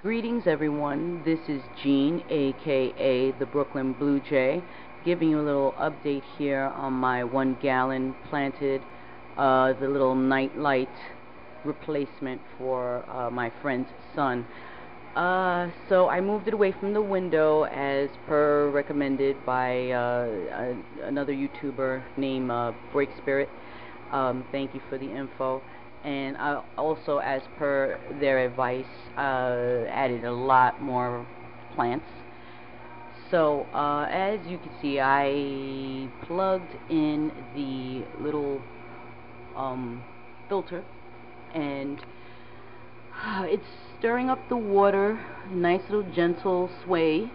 Greetings everyone, this is Jean, aka the Brooklyn Blue Jay, giving you a little update here on my 1 gallon planted, the little night light replacement for my friend's son. So I moved it away from the window as per recommended by another YouTuber named Break Spirit. Thank you for the info. And I also, as per their advice, added a lot more plants. So as you can see, I plugged in the little filter, and it's stirring up the water, nice little gentle sway.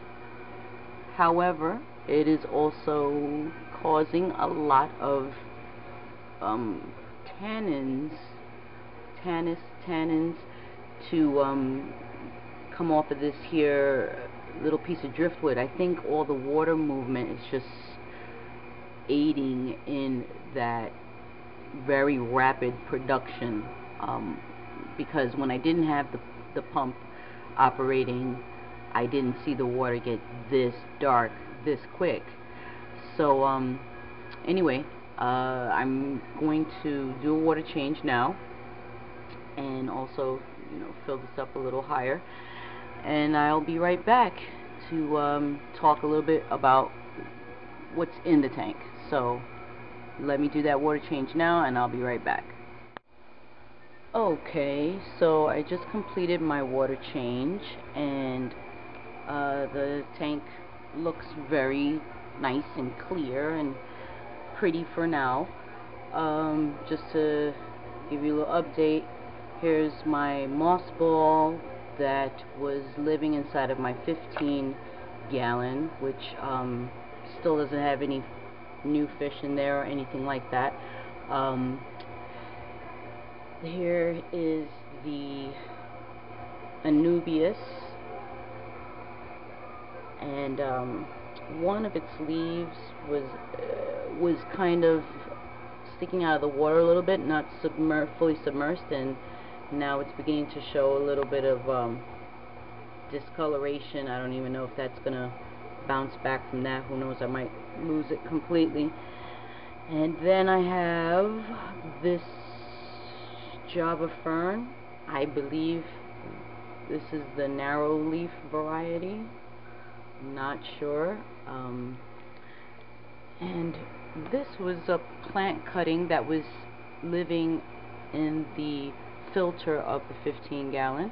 However, it is also causing a lot of tannins to come off of this here little piece of driftwood. I think all the water movement is just aiding in that very rapid production, because when I didn't have the pump operating, I didn't see the water get this dark this quick. So anyway, I'm going to do a water change now, and also, fill this up a little higher, and I'll be right back to talk a little bit about what's in the tank. So let me do that water change now, and I'll be right back. Okay, so I just completed my water change, and the tank looks very nice and clear and pretty for now. Just to give you a little update, here's my moss ball that was living inside of my 15 gallon, which still doesn't have any new fish in there or anything like that. Here is the Anubias, and one of its leaves was kind of sticking out of the water a little bit, not fully submersed, and now it's beginning to show a little bit of discoloration. I don't even know if that's gonna bounce back from that. Who knows, I might lose it completely. And then I have this Java fern. I believe this is the narrow leaf variety, I'm not sure. And this was a plant cutting that was living in the filter of the 15 gallon.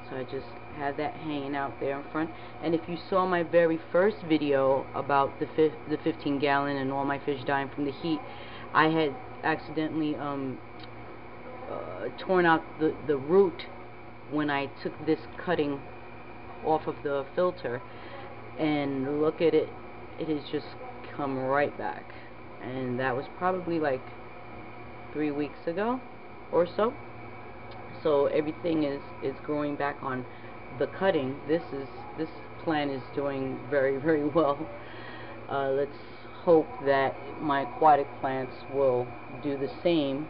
So I just had that hanging out there in front. And if you saw my very first video about the 15 gallon and all my fish dying from the heat, I had accidentally torn out the root when I took this cutting off of the filter, and look at it, it has just come right back. And that was probably like 3 weeks ago or so. So everything is growing back on the cutting. This plant is doing very, very well. Let's hope that my aquatic plants will do the same.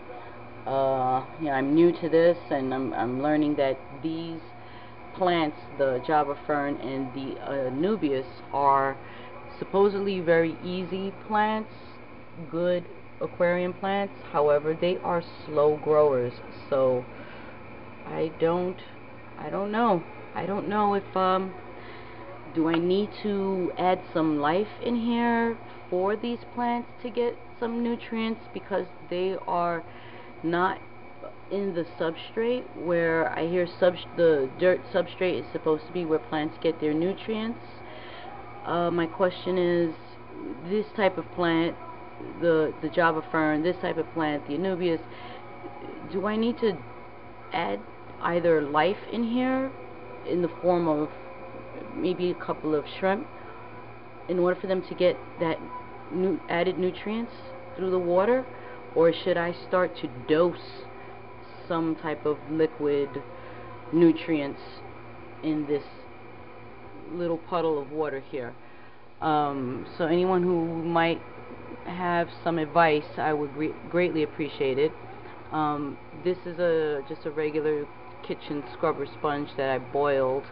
I'm new to this, and I'm learning that these plants, the Java fern and the Anubias, are supposedly very easy plants, good aquarium plants. However, they are slow growers, so I don't know if do I need to add some life in here for these plants to get some nutrients, because they are not in the substrate where I hear the dirt substrate is supposed to be where plants get their nutrients. My question is, this type of plant, the Java fern, this type of plant, the Anubias, do I need to add either life in here in the form of maybe a couple of shrimp in order for them to get that added nutrients through the water, or should I start to dose some type of liquid nutrients in this little puddle of water here? So anyone who might have some advice, I would greatly appreciate it. This is just a regular kitchen scrubber sponge that I boiled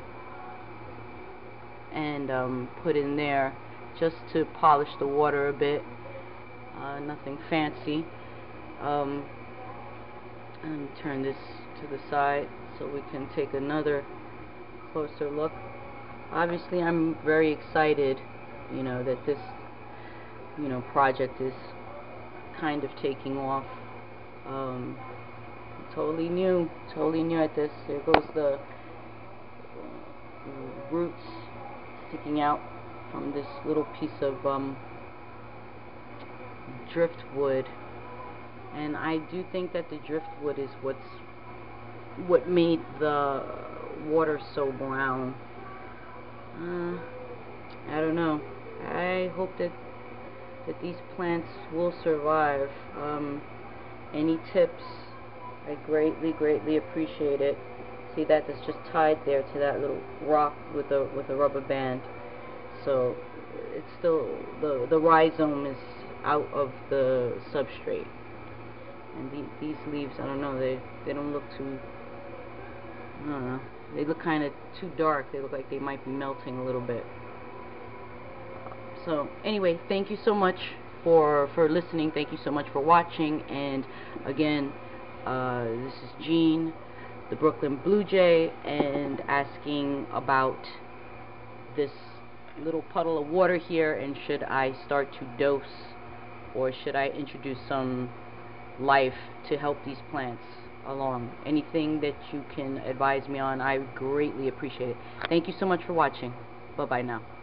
and put in there just to polish the water a bit. Nothing fancy. And turn this to the side so we can take another closer look. Obviously, I'm very excited, that this, project is kind of taking off. Totally new at this. There goes the roots sticking out from this little piece of driftwood, and I do think that the driftwood is what made the water so brown. I don't know. I hope that these plants will survive. Any tips, I greatly appreciate it. See that it's just tied there to that little rock with a rubber band, so it's still, the rhizome is out of the substrate. And these leaves, I don't know, they don't look too, I don't know, they look kind of too dark. They look like they might be melting a little bit. So anyway, thank you so much for listening. Thank you so much for watching. And again, this is Gene, the Brooklyn Blue Jay, and asking about this little puddle of water here, and should I start to dose, or should I introduce some life to help these plants along. Anything that you can advise me on, I greatly appreciate it. Thank you so much for watching. Bye bye now.